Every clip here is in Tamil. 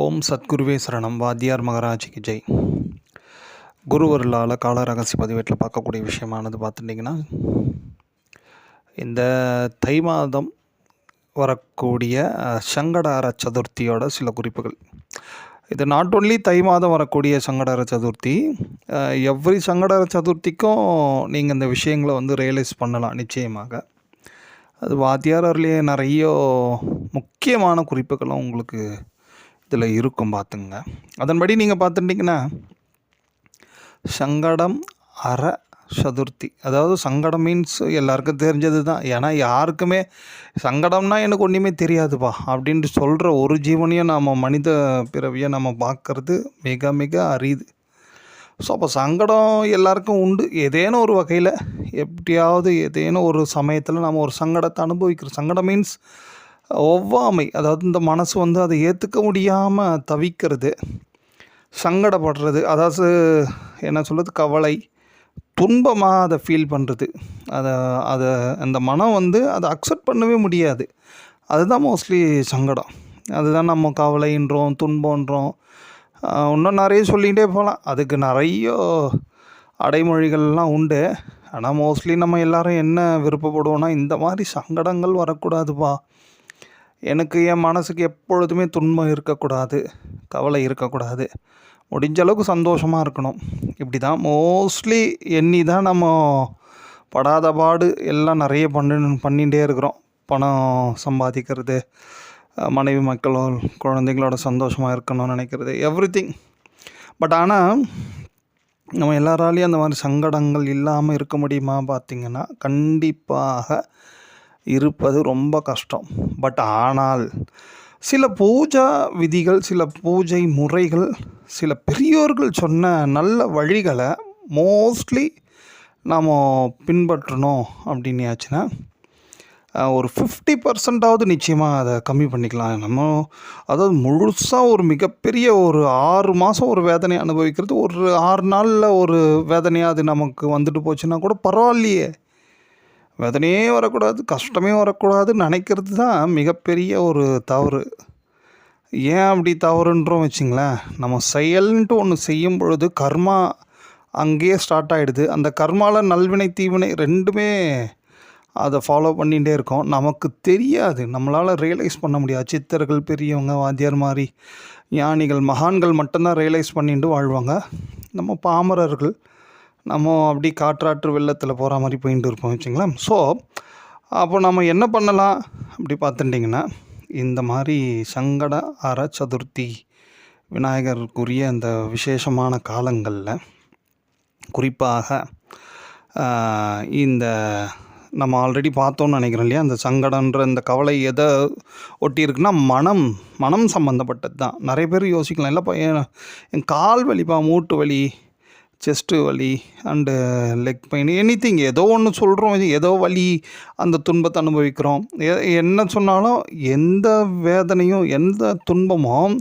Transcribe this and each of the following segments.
ஓம் சத்குருவே சரணம். வாத்தியார் மகராஜிக்கு ஜெய். குருவருளால் கால ரகசிய பதிவேட்டில் பார்க்கக்கூடிய விஷயமானது பார்த்துட்டிங்கன்னா, இந்த தை மாதம் வரக்கூடிய சங்கடார சதுர்த்தியோட சில குறிப்புகள். இது நாட் ஒன்லி தை மாதம் வரக்கூடிய சங்கடார சதுர்த்தி, எவ்ரி சங்கடார சதுர்த்திக்கும் நீங்கள் இந்த விஷயங்களை ரியலைஸ் பண்ணலாம். நிச்சயமாக அது வாத்தியார் அருளிய நிறைய முக்கியமான குறிப்புகளும் உங்களுக்கு இதில் இருக்கும். பார்த்துங்க. அதன்படி நீங்கள் பார்த்துட்டிங்கன்னா, சங்கடம் அர சதுர்த்தி, அதாவது சங்கடம் மீன்ஸ் எல்லாருக்கும் தெரிஞ்சது தான். ஏன்னா யாருக்குமே சங்கடம்னா எனக்கு ஒன்றுமே தெரியாதுப்பா அப்படின்ட்டு சொல்கிற ஒரு ஜீவனையும் நம்ம மனித பிறவியை நம்ம பார்க்குறது மிக மிக அரிது. ஸோ அப்போ சங்கடம் எல்லாருக்கும் உண்டு. ஏதேனும் ஒரு வகையில் எப்படியாவது ஏதேனும் ஒரு சமயத்தில் நம்ம ஒரு சங்கடத்தை அனுபவிக்கிறோம். சங்கடம் மீன்ஸ் ஒவ்வாமை, அதாவது இந்த மனசு அதை ஏற்றுக்க முடியாமல் தவிக்கிறது, சங்கடப்படுறது, அதாவது என்ன சொல்கிறது, கவலை, துன்பமாக அதை ஃபீல் பண்ணுறது. அதை அந்த மனம் அதை அக்செப்ட் பண்ணவே முடியாது. அதுதான் மோஸ்ட்லி சங்கடம். அதுதான் நம்ம கவலைன்றோம், துன்பன்றோம், இன்னும் நிறைய சொல்லிகிட்டே போகலாம். அதுக்கு நிறைய அடைமொழிகள்லாம் உண்டு. ஆனால் மோஸ்ட்லி நம்ம எல்லோரும் என்ன விருப்பப்படுவோன்னா, இந்த மாதிரி சங்கடங்கள் வரக்கூடாதுப்பா, எனக்கு என் மனசுக்கு எப்பொழுதுமே துன்பம் இருக்கக்கூடாது, கவலை இருக்கக்கூடாது, முடிஞ்ச அளவுக்கு சந்தோஷமாக இருக்கணும். இப்படி தான் மோஸ்ட்லி எண்ணி தான் நம்ம படாத பாடு எல்லாம் நிறைய பண்ணிகிட்டே இருக்கிறோம். பணம் சம்பாதிக்கிறது, மனைவி மக்களோ குழந்தைங்களோட சந்தோஷமாக இருக்கணும்னு நினைக்கிறது, எவ்ரிதிங். பட் ஆனால் நம்ம எல்லாராலையும் அந்த மாதிரி சங்கடங்கள் இல்லாமல் இருக்க முடியுமா பார்த்திங்கன்னா, கண்டிப்பாக இருப்பது ரொம்ப கஷ்டம். பட் ஆனால் சில பூஜா விதிகள், சில பூஜை முறைகள், சில பெரியோர்கள் சொன்ன நல்ல வழிகளை மோஸ்ட்லி நாம் பின்பற்றணும் அப்படின்னாச்சுன்னா ஒரு 50% நிச்சயமாக அதை கம்மி பண்ணிக்கலாம். நம்ம அதாவது முழுசாக ஒரு மிகப்பெரிய ஒரு 6 மாதம் ஒரு வேதனை அனுபவிக்கிறது, ஒரு 6 நாளில் ஒரு வேதனையாக அது நமக்கு வந்துட்டு போச்சுன்னா கூட பரவாயில்லையே, வேதனையே வரக்கூடாது, கஷ்டமே வரக்கூடாதுன்னு நினைக்கிறது தான் மிகப்பெரிய ஒரு தவறு. ஏன் அப்படி தவறுன்றோம் வச்சிங்களேன், நம்ம செயல்ன்ட்டு ஒன்று செய்யும் பொழுது கர்மா அங்கேயே ஸ்டார்ட் ஆகிடுது. அந்த கர்மாவில் நல்வினை தீவினை ரெண்டுமே அதை ஃபாலோ பண்ணிகிட்டே இருக்கோம். நமக்கு தெரியாது, நம்மளால் ரியலைஸ் பண்ண முடியாது. சித்தர்கள், பெரியவங்க, வாத்தியார் மாதிரி ஞானிகள், மகான்கள் மட்டும்தான் ரியலைஸ் பண்ணிட்டு வாழ்வாங்க. நம்ம பாமரர்கள் நம்ம அப்படி காற்றாற்று வெள்ளத்தில் போகிற மாதிரி போயிட்டு இருப்போம் வச்சுங்களேன். ஸோ அப்போ நம்ம என்ன பண்ணலாம் அப்படி பார்த்துட்டிங்கன்னா, இந்த மாதிரி சங்கட அர சதுர்த்தி விநாயகருக்குரிய அந்த விசேஷமான காலங்களில் குறிப்பாக இந்த நம்ம ஆல்ரெடி பார்த்தோன்னு நினைக்கிறோம் இல்லையா, அந்த சங்கடன்ற இந்த கவலை எதை ஒட்டி இருக்குன்னா மனம் சம்மந்தப்பட்டது தான். நிறைய பேர் யோசிக்கலாம், இல்லைப்பா என் கால் வலிப்பா, மூட்டு வலி, செஸ்ட்டு வலி அண்டு லெக் பெயின், எனிதிங், ஏதோ ஒன்று சொல்கிறோம், ஏதோ வலி, அந்த துன்பத்தை அனுபவிக்கிறோம். என்ன சொன்னாலும் எந்த வேதனையும் எந்த துன்பமும்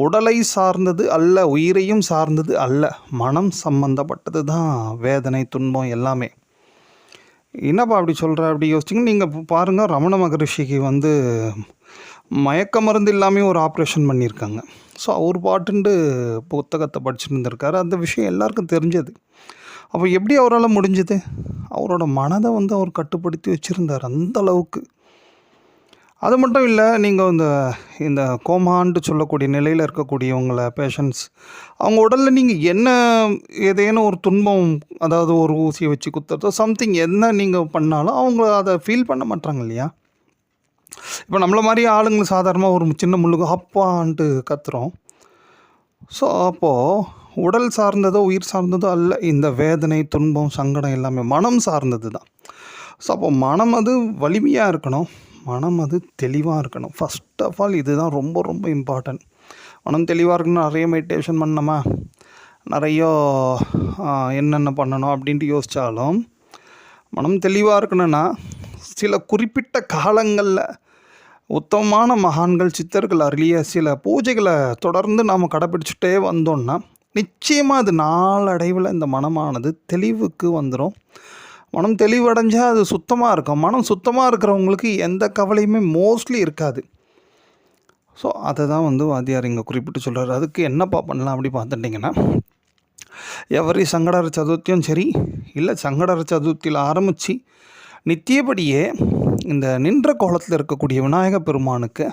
உடலை சார்ந்தது அல்ல, உயிரையும் சார்ந்தது அல்ல, மனம் சம்பந்தப்பட்டது தான் வேதனை, துன்பம் எல்லாமே. என்னப்பா அப்படி சொல்கிற அப்படி யோசிச்சிங்கன்னா, நீங்கள் பாருங்கள், ரமண மகரிஷிக்கு மயக்க மருந்து இல்லாமல் ஒரு ஆப்ரேஷன் பண்ணியிருக்காங்க. ஸோ அவர் பாட்டுண்டு புத்தகத்தை படிச்சுட்டு இருந்திருக்காரு. அந்த விஷயம் எல்லாருக்கும் தெரிஞ்சது. அப்போ எப்படி அவரால் முடிஞ்சது? அவரோட மனதை அவர் கட்டுப்படுத்தி வச்சுருந்தார் அந்த அளவுக்கு. அது மட்டும் இல்லை, நீங்கள் இந்த கோமான்ட்டு சொல்லக்கூடிய நிலையில் இருக்கக்கூடியவங்கள பேஷண்ட்ஸ், அவங்க உடலில் நீங்கள் என்ன ஏதேனும் ஒரு துன்பம், அதாவது ஒரு ஊசியை வச்சு குத்துறதோ சம்திங் என்ன நீங்கள் பண்ணாலும் அவங்க அதை ஃபீல் பண்ண மாட்டாங்க இல்லையா. இப்போ நம்மள மாதிரி ஆளுங்களை சாதாரணமாக ஒரு சின்ன முள்ளுக்கு அப்பான்ட்டு கத்துறோம். ஸோ அப்போது உடல் சார்ந்ததோ உயிர் சார்ந்ததோ அல்ல, இந்த வேதனை, துன்பம், சங்கடம் எல்லாமே மனம் சார்ந்தது தான். ஸோ அப்போ மனம் வலிமையாக இருக்கணும், மனம் தெளிவாக இருக்கணும். ஃபஸ்ட் ஆஃப் ஆல் இதுதான் ரொம்ப ரொம்ப இம்பார்ட்டன்ட். மனம் தெளிவாக இருக்கணும். நிறைய மெடிடேஷன் பண்ணணுமா, நிறைய என்னென்ன பண்ணணும் அப்படின்ட்டு யோசித்தாலும் மனம் தெளிவாக இருக்கணும்னா சில குறிப்பிட்ட காலங்களில் உத்தமமான மகான்கள், சித்தர்கள் அருளிய சில பூஜைகளை தொடர்ந்து நாம் கடைப்பிடிச்சிட்டே வந்தோம்னா நிச்சயமாக அது நாளடைவில் இந்த மனமானது தெளிவுக்கு வந்துடும். மனம் தெளிவடைஞ்சால் அது சுத்தமாக இருக்கும். மனம் சுத்தமாக இருக்கிறவங்களுக்கு எந்த கவலையுமே மோஸ்ட்லி இருக்காது. ஸோ அதை தான் வந்து வாத்தியார் இங்கே குறிப்பிட்டு சொல்கிறார். அதுக்கு என்னப்பா பண்ணலாம் அப்படி பார்த்துட்டிங்கன்னா, எவரி சங்கடஹர சதுர்த்தியும் சரி, இல்லை சங்கடஹர சதுர்த்தியில் ஆரம்பித்து நித்தியபடியே இந்த நின்ற கோலத்தில் இருக்கக்கூடிய விநாயக பெருமானுக்கு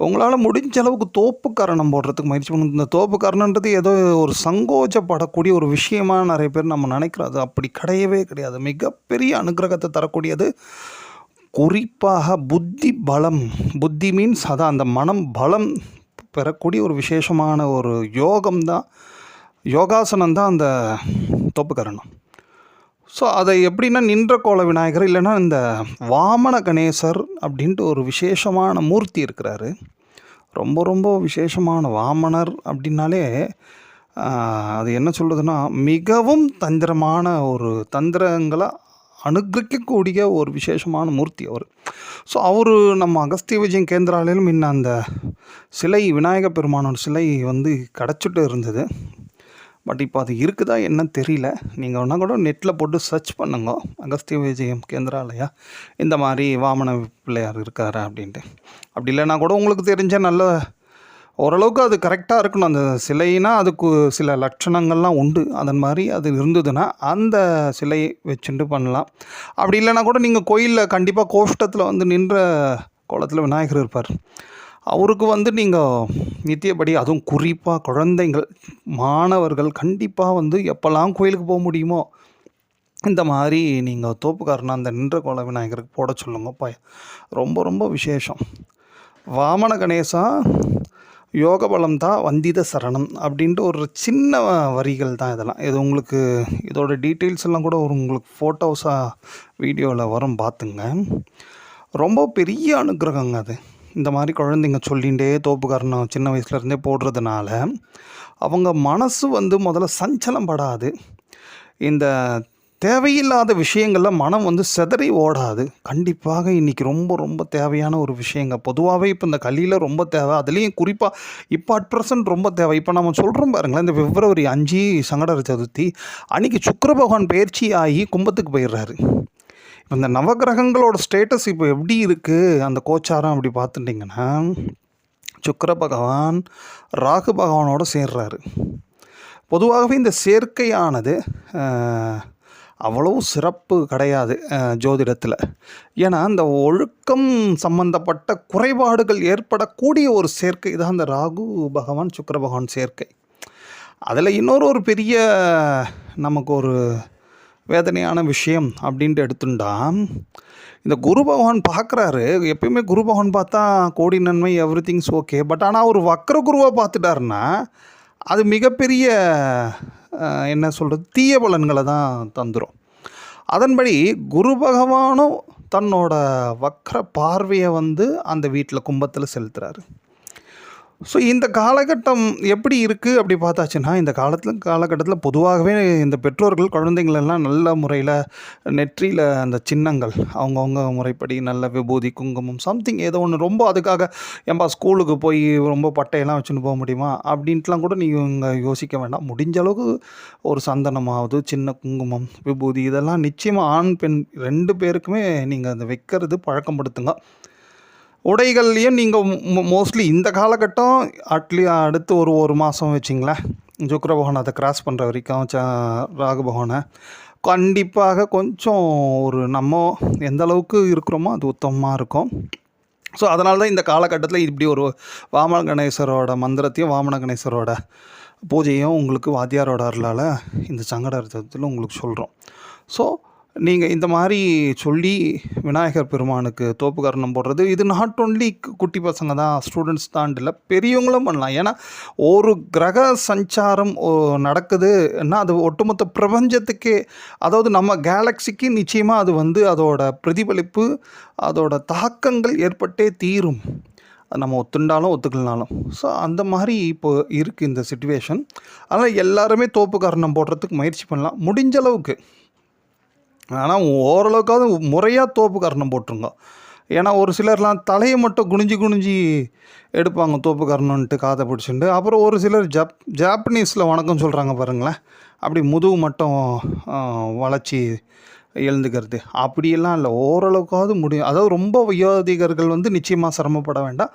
உங்களால் முடிஞ்ச அளவுக்கு தோப்பு கரணம் போடுறதுக்கு முயற்சி பண்ணணும். இந்த தோப்பு கரணன்றது ஏதோ ஒரு சங்கோச்சப்படக்கூடிய ஒரு விஷயமாக நிறைய பேர் நம்ம நினைக்கிறோம். அது அப்படி கிடையவே கிடையாது. மிகப்பெரிய அனுகிரகத்தை தரக்கூடியது. குறிப்பாக புத்தி பலம், புத்தி மீன்ஸ் அதான் அந்த மனம் பலம் பெறக்கூடிய ஒரு விசேஷமான ஒரு யோகம் தான், யோகாசனம் தான் அந்த தோப்பு கரணம். ஸோ அதை எப்படின்னா நின்ற கோல விநாயகர் இல்லைன்னா இந்த வாமன கணேசர் அப்படின்ட்டு ஒரு விசேஷமான மூர்த்தி இருக்கிறாரு. ரொம்ப ரொம்ப விசேஷமான வாமனர் அப்படின்னாலே அது என்ன சொல்கிறதுனா மிகவும் தந்திரமான ஒரு தந்திரங்களை அனுகிரகிக்கக்கூடிய ஒரு விசேஷமான மூர்த்தி அவர். ஸோ அவர் நம்ம அகஸ்திய விஜயம் கேந்திராலயிலும் இன்னும் அந்த சிலை விநாயக பெருமானோட சிலை வந்து கிடச்சிட்டு இருந்தது. பட் இப்போ அது இருக்குதா என்னன்னு தெரியல. நீங்கள் ஒன்றா கூட நெட்டில் போட்டு சர்ச் பண்ணுங்க, அகஸ்திய விஜயம் கேந்திராலயா இந்த மாதிரி வாமன பிள்ளையார் இருக்காரா அப்படின்ட்டு. அப்படி இல்லைனா கூட உங்களுக்கு தெரிஞ்ச நல்ல ஓரளவுக்கு அது கரெக்டாக இருக்கணும். அந்த சிலைனா அதுக்கு சில லட்சணங்கள்லாம் உண்டு. அதன் மாதிரி அது இருந்ததுன்னா அந்த சிலை வச்சுட்டு பண்ணலாம். அப்படி இல்லைனா கூட நீங்கள் கோயிலில் கண்டிப்பாக கோஷ்டத்தில் வந்து நின்ற கோலத்தில் விநாயகர் இருப்பார். அவருக்கு வந்து நீங்கள் நித்தியப்படி, அதுவும் குறிப்பாக குழந்தைங்கள் மாணவர்கள் கண்டிப்பாக வந்து எப்போல்லாம் கோயிலுக்கு போக முடியுமோ இந்த மாதிரி நீங்கள் தோப்புக்காரனா அந்த நின்ற கோல விநாயகருக்கு போட சொல்லுங்கப்பா. ரொம்ப ரொம்ப விசேஷம். வாமன கணேசா யோக பலம் தான் வந்தித சரணம் அப்படின்ட்டு ஒரு சின்ன வரிகள் தான் இதெல்லாம். இது உங்களுக்கு இதோட டீட்டெயில்ஸ் எல்லாம் கூட ஒரு உங்களுக்கு ஃபோட்டோஸாக வீடியோவில் வரும், பார்த்துங்க. ரொம்ப பெரிய அனுகிரகங்க அது. இந்த மாதிரி குழந்தைங்க சொல்லிகிட்டே தோப்புக்காரனம் சின்ன வயசுலேருந்தே போடுறதுனால அவங்க மனசு வந்து முதல்ல சஞ்சலம் படாது. இந்த தேவையில்லாத விஷயங்களில் மனம் வந்து சிதறி ஓடாது. கண்டிப்பாக இன்றைக்கி ரொம்ப ரொம்ப தேவையான ஒரு விஷயங்க. பொதுவாகவே இப்போ இந்த கலியில் ரொம்ப தேவை. அதுலேயும் குறிப்பாக இப்போ அட் ப்ரெசன்ட் ரொம்ப தேவை. இப்போ நம்ம சொல்கிறோம் பாருங்களேன், இந்த February 5 சங்கடஹர சதுர்த்தி அன்றைக்கி சுக்கிர பகவான் பயிற்சி ஆகி கும்பத்துக்கு போயிடுறாரு. இந்த நவகிரகங்களோட ஸ்டேட்டஸ் இப்போ எப்படி இருக்குது அந்த கோச்சாரம் அப்படி பார்த்துட்டிங்கன்னா, சுக்கிர பகவான் ராகு பகவானோடு சேர்றாரு. பொதுவாகவே இந்த சேர்க்கையானது அவ்வளவு சிறப்பு கிடையாது ஜோதிடத்தில். ஏன்னா இந்த ஒழுக்கம் சம்பந்தப்பட்ட குறைபாடுகள் ஏற்படக்கூடிய ஒரு சேர்க்கை தான் அந்த ராகு பகவான் சுக்கிர பகவான் சேர்க்கை. அதில் இன்னொரு பெரிய நமக்கு ஒரு வேதனையான விஷயம் அப்படின்ட்டு எடுத்துட்டா, இந்த குரு பகவான் பார்க்குறாரு. எப்பயுமே குரு பகவான் பார்த்தா கோடி நன்மை, எவ்ரி திங்ஸ் ஓகே. பட் ஆனால் அவர் வக்ர குருவாக பார்த்துட்டாருன்னா அது மிகப்பெரிய என்ன சொல்கிறது, தீய பலன்களை தான் தந்துடும். அதன்படி குரு பகவானும் தன்னோட வக்ர பார்வையை வந்து அந்த வீட்டில் கும்பத்தில் செலுத்துகிறாரு. ஸோ இந்த காலகட்டம் எப்படி இருக்குது அப்படி பார்த்தாச்சுன்னா, இந்த காலகட்டத்தில் பொதுவாகவே இந்த பெற்றோர்கள் குழந்தைங்களெல்லாம் நல்ல முறையில் நெற்றியில் அந்த சின்னங்கள் அவங்கவுங்க முறைப்படி நல்ல விபூதி, குங்குமம், சம்திங் ஏதோ ஒன்று, ரொம்ப அதுக்காக ஏன்பா ஸ்கூலுக்கு போய் ரொம்ப பட்டையெல்லாம் வச்சுன்னு போக முடியுமா அப்படின்ட்டுலாம் கூட நீங்கள் யோசிக்க வேண்டாம். முடிஞ்ச அளவுக்கு ஒரு சந்தனமாவது, சின்ன குங்குமம், விபூதி இதெல்லாம் நிச்சயமாக ஆண் பெண் 2 பேருக்குமே நீங்கள் அதை வைக்கிறது பழக்கப்படுத்துங்க. உடைகள்லேயும் நீங்கள் மோஸ்ட்லி இந்த காலகட்டம் அடுத்து ஒரு மாதம் வச்சிங்களேன், சுக்கிர பகவான் அதை கிராஸ் பண்ணுற வரைக்கும் ராகு பகவானை கண்டிப்பாக கொஞ்சம் ஒரு நம்ம எந்த அளவுக்கு இருக்கிறோமோ அது உத்தமமாக இருக்கும். ஸோ அதனால தான் இந்த காலகட்டத்தில் இப்படி ஒரு வாமன கணேசரோட மந்திரத்தையும் வாமன கணேசரோட பூஜையும் உங்களுக்கு வாத்தியாரோட அருளால் இந்த சங்கடஹர சதுர்த்தியில் உங்களுக்கு சொல்கிறோம். ஸோ நீங்கள் இந்த மாதிரி சொல்லி விநாயகர் பெருமானுக்கு தோப்புக்கரணம் போடுறது, இது நாட் ஒன்லி குட்டி பசங்க தான், ஸ்டூடெண்ட்ஸ் தான் இல்லை, பெரியவங்களும் பண்ணலாம். ஏன்னா ஒரு கிரக சஞ்சாரம் நடக்குதுன்னா அது ஒட்டுமொத்த பிரபஞ்சத்துக்கே, அதாவது நம்ம கேலக்சிக்கு நிச்சயமாக அது வந்து அதோட பிரதிபலிப்பு, அதோட தாக்கங்கள் ஏற்பட்டே தீரும். அது நம்ம ஒத்துண்டாலும் ஒத்துக்கலனாலும். ஸோ அந்த மாதிரி இப்போது இருக்குது இந்த சிச்சுவேஷன். அதனால் எல்லாருமே தோப்புக்கரணம் போடுறதுக்கு முயற்சி பண்ணலாம் முடிஞ்ச அளவுக்கு. ஆனால் ஓரளவுக்காவது முறையாக தோப்புக்கரணம் போட்டுருங்க. ஏன்னா ஒரு சிலர்லாம் தலையை மட்டும் குனிஞ்சி எடுப்பாங்க தோப்புக்கரணன்ட்டு காதை பிடிச்சிட்டு. அப்புறம் ஒரு சிலர் ஜாப்பனீஸில் வணக்கம் சொல்கிறாங்க பாருங்களேன், அப்படி முதுகு மட்டும் வளைச்சி எழுந்துக்கிறது. அப்படியெல்லாம் இல்ல. ஓரளவுக்காவது முடியும். அதாவது ரொம்ப வயோதிகர்கள் வந்து நிச்சயமா சிரமப்பட வேண்டாம்.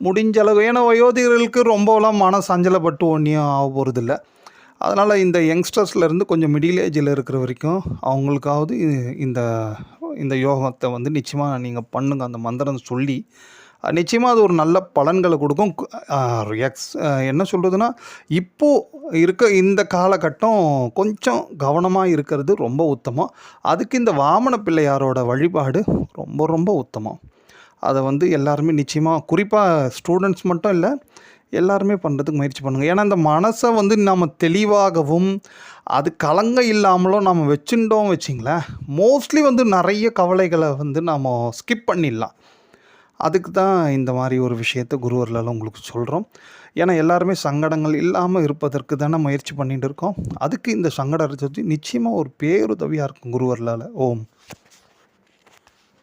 முடிஞ்ச அளவு ஏன்னா வயோதிகர்களுக்கு ரொம்பலாம் மன சஞ்சலப்பட்டு ஒண்ணும் ஆக போறதில்ல. அதனால இந்த யங்ஸ்டர்ஸ்லேருந்து கொஞ்சம் மிடில் ஏஜில இருக்கிற வரைக்கும் அவங்களுக்காவது இந்த இந்த யோகத்த வந்து நிச்சயமா நீங்க பண்ணுங்க. அந்த மந்திரம் சொல்லி, நிச்சயமா அது ஒரு நல்ல பலன்கள குடுக்கும். கு அ என்ன சொல்றதுன்னா, இப்போ இருக்க இந்த காலகட்டம் கொஞ்சம் கவனமா இருக்கிறது ரொம்ப உத்தமம். அதுக்கு இந்த வாமன பிள்ளையாரோட வழிபாடு ரொம்ப ரொம்ப உத்தமம். அத வந்து எல்லாருமே நிச்சயமா குறிப்பா ஸ்டூடண்ட்ஸ் மட்டும் இல்ல, எல்லாருமே பண்ணுறதுக்கு முயற்சி பண்ணுங்க. ஏன்னா, இந்த மனச வந்து நம்ம தெளிவாகவும், அது கலங்க இல்லாமலும் நம்ம வச்சுட்டோம் வச்சுங்களேன், மோஸ்ட்லி வந்து நெறைய கவலைகள வந்து நாம ஸ்கிப் பண்ணிடலாம். அதுக்கு தான் இந்த மாரி ஒரு விஷயத்த குருவர்களால உங்களுக்கு சொல்றோம். ஏன்னா, எல்லாருமே சங்கடங்கள் இல்லாம இருப்பதற்கு தானே முயற்சி பண்ணிட்டு இருக்கோம். அதுக்கு இந்த சங்கட சதுர்த்தி நிச்சயமா ஒரு பேருதவியா இருக்கும் குருவர்களால. ஓம்.